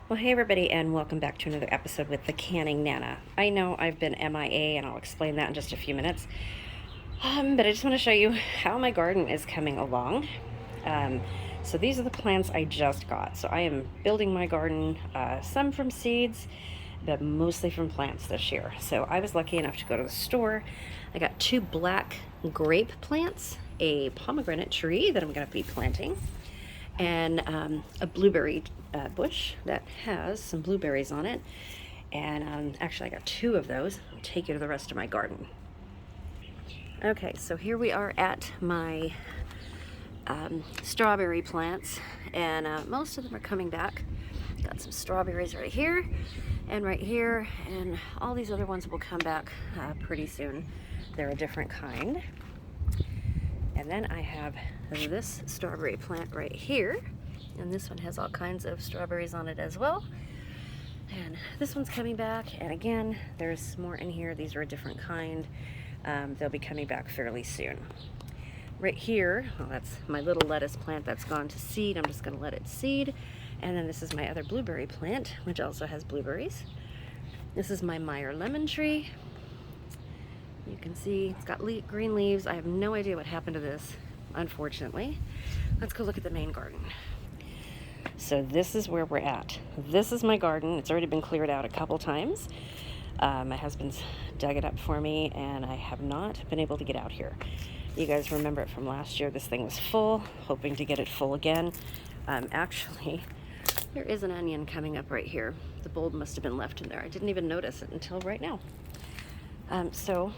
Well, hey everybody, and welcome back to another episode with the Canning Nana. I know I've been MIA, and I'll explain that in just a few minutes. But I just want to show you how my garden is coming along. So these are the plants I just got. So I am building my garden, some from seeds, but mostly from plants this year. So I was lucky enough to go to the store. I got 2 black grape plants, a pomegranate tree that I'm going to be planting, and a blueberry bush that has some blueberries on it. And actually I got 2 of those. I'll take you to the rest of my garden. Okay, so here we are at my strawberry plants, and most of them are coming back. Got some strawberries right here and right here, and all these other ones will come back pretty soon. They're a different kind. And then I have this strawberry plant right here, and this one has all kinds of strawberries on it as well. And this one's coming back, and again, there's more in here. These are a different kind. They'll be coming back fairly soon. Right here, well, that's my little lettuce plant that's gone to seed. I'm just going to let it seed. And then this is my other blueberry plant, which also has blueberries. This is my Meyer lemon tree. You can see it's got green leaves. I have no idea what happened to this, unfortunately. Let's go look at the main garden. So this is where we're at. This is my garden. It's already been cleared out a couple times. My husband's dug it up for me, and I have not been able to get out here. You guys remember it from last year. This thing was full, hoping to get it full again. Actually, there is an onion coming up right here. The bulb must have been left in there. I didn't even notice it until right now. So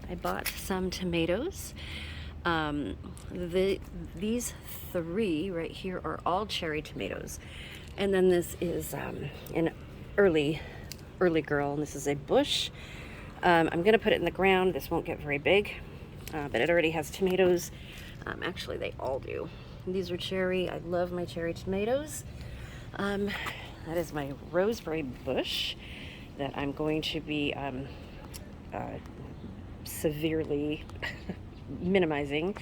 I bought some tomatoes. These 3 right here are all cherry tomatoes. And then this is an early girl, and this is a bush. I'm going to put it in the ground. This won't get very big, but it already has tomatoes. Actually, they all do. These are cherry. I love my cherry tomatoes. That is my rosemary bush that I'm going to be severely minimizing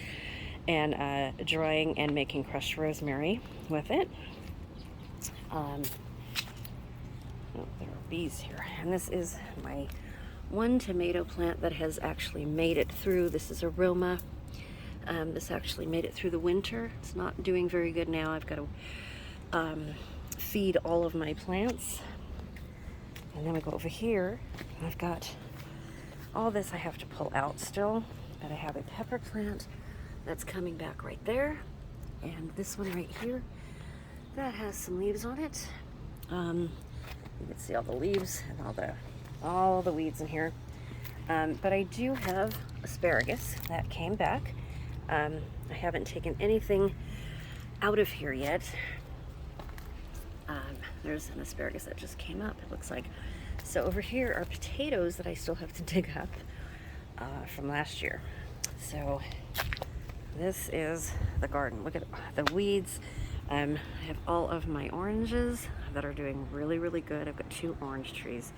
and drying and making crushed rosemary with it. Oh, there are bees here. And this is my 1 tomato plant that has actually made it through. This is Aroma. This actually made it through the winter. It's not doing very good now. I've got to feed all of my plants. And then we go over here. I've got all this I have to pull out still, but I have a pepper plant that's coming back right there, and this one right here that has some leaves on it. You can see all the leaves and all the weeds in here. But I do have asparagus that came back. I haven't taken anything out of here yet. There's an asparagus that just came up, it looks like. So over here are potatoes that I still have to dig up from last year. So this is the garden. Look at the weeds. I have all of my oranges that are doing really, really good. I've got 2 orange trees.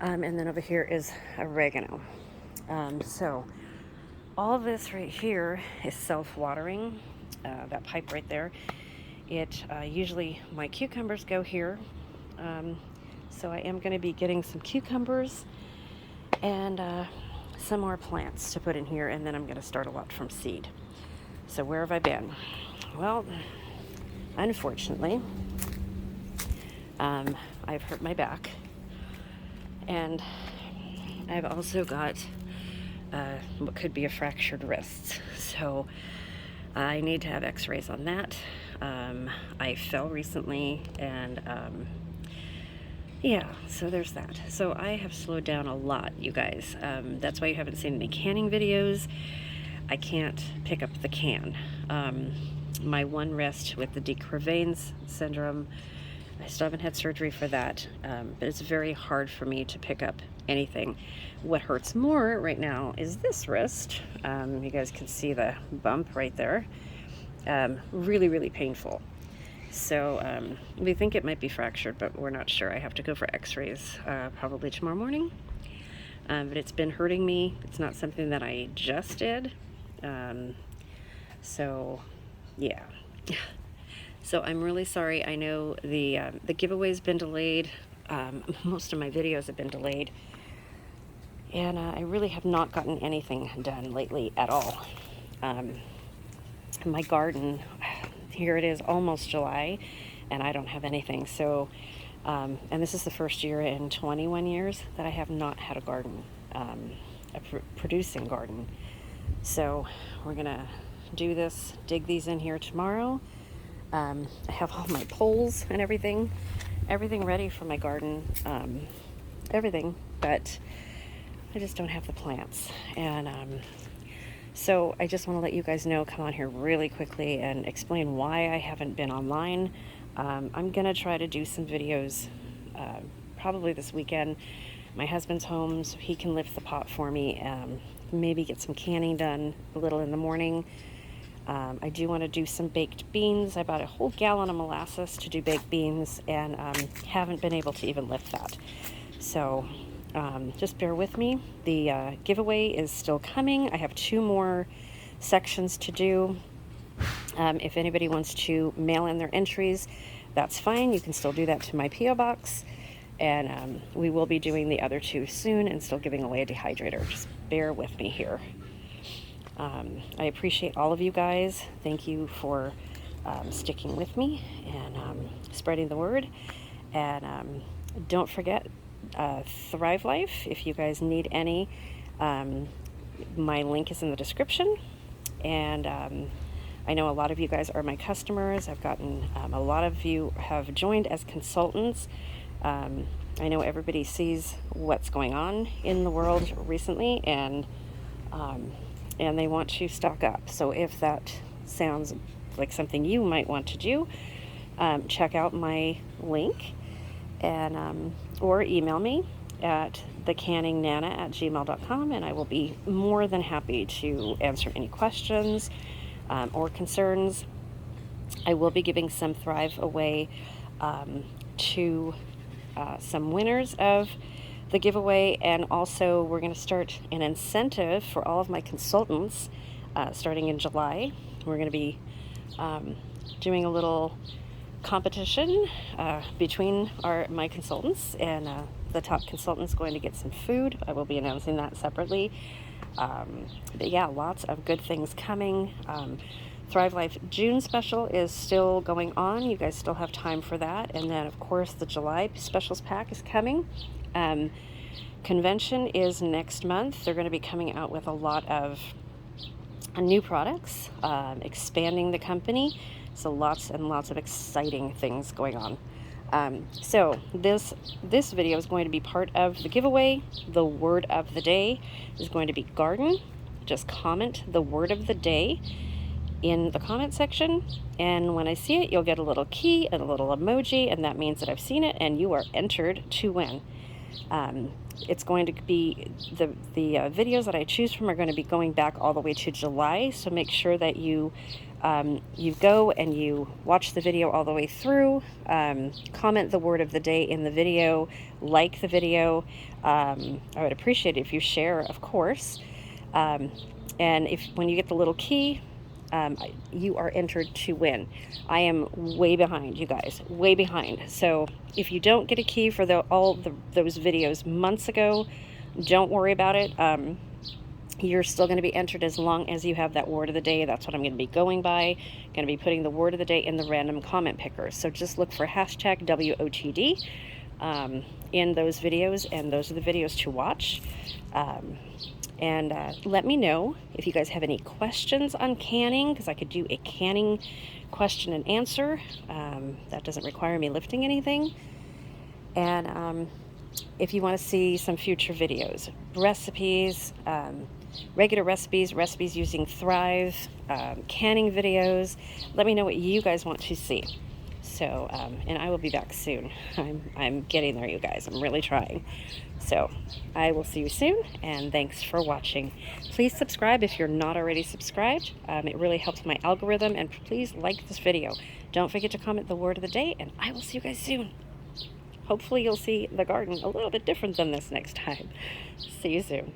And then over here is oregano. So all this right here is self-watering. That pipe right there. It usually, my cucumbers go here. So I am going to be getting some cucumbers and some more plants to put in here, and then I'm going to start a lot from seed. So where have I been? Well, unfortunately, I've hurt my back, and I've also got what could be a fractured wrist. So I need to have x-rays on that. I fell recently, and yeah, so there's that. So I have slowed down a lot, you guys. That's why you haven't seen any canning videos. I can't pick up the can. My one wrist with the de Quervain's syndrome, I still haven't had surgery for that, but it's very hard for me to pick up anything. What hurts more right now is this wrist. You guys can see the bump right there. Really, really painful. So we think it might be fractured, but we're not sure. I have to go for x-rays probably tomorrow morning. But it's been hurting me. It's not something that I just did. So yeah. So I'm really sorry. I know the giveaway's been delayed. Most of my videos have been delayed. And I really have not gotten anything done lately at all. My garden, here it is almost July, and I don't have anything. So, and this is the first year in 21 years that I have not had a garden, a producing garden. So we're gonna do this, dig these in here tomorrow. I have all my poles and everything ready for my garden, everything, but I just don't have the plants. And so I just want to let you guys know, come on here really quickly and explain why I haven't been online. I'm gonna try to do some videos probably this weekend. My husband's home, so he can lift the pot for me, maybe get some canning done a little in the morning. I do want to do some baked beans. I bought a whole gallon of molasses to do baked beans, and haven't been able to even lift that. So just bear with me. The giveaway is still coming. I have 2 more sections to do. If anybody wants to mail in their entries, that's fine. You can still do that to my P.O. box. And we will be doing the other 2 soon and still giving away a dehydrator. Just bear with me here. I appreciate all of you guys. Thank you for sticking with me and spreading the word. And don't forget Thrive Life. If you guys need any, my link is in the description. And I know a lot of you guys are my customers. I've gotten a lot of you have joined as consultants. I know everybody sees what's going on in the world recently, and they want to stock up. So if that sounds like something you might want to do, check out my link, and or email me at thecanningnana@gmail.com, and I will be more than happy to answer any questions or concerns. I will be giving some Thrive away to some winners of the giveaway, and also we're going to start an incentive for all of my consultants starting in July. We're going to be doing a little competition between my consultants, and the top consultant's going to get some food. I will be announcing that separately. But yeah, lots of good things coming. Thrive Life June special is still going on. You guys still have time for that. And then, of course, the July specials pack is coming. Convention is next month. They're going to be coming out with a lot of new products, expanding the company. So lots and lots of exciting things going on. So this video is going to be part of the giveaway. The word of the day is going to be garden. Just comment the word of the day in the comment section, and when I see it, you'll get a little key and a little emoji, and that means that I've seen it and you are entered to win. It's going to be the videos that I choose from are going to be going back all the way to July, so make sure that you go and you watch the video all the way through, comment the word of the day in the video, like the video. I would appreciate it if you share, of course, and when you get the little key, you are entered to win. I am way behind, you guys, way behind. So if you don't get a key for those videos months ago, don't worry about it. You're still going to be entered as long as you have that word of the day. That's what I'm going to be going by. Going to be putting the word of the day in the random comment picker. So just look for hashtag WOTD in those videos, and those are the videos to watch. And let me know if you guys have any questions on canning, because I could do a canning question and answer. That doesn't require me lifting anything. And if you want to see some future videos, recipes, regular recipes using Thrive, canning videos, let me know what you guys want to see. So, and I will be back soon. I'm getting there, you guys. I'm really trying. So I will see you soon, and thanks for watching. Please subscribe if you're not already subscribed. It really helps my algorithm, and please like this video. Don't forget to comment the word of the day, and I will see you guys soon. Hopefully you'll see the garden a little bit different than this next time. See you soon.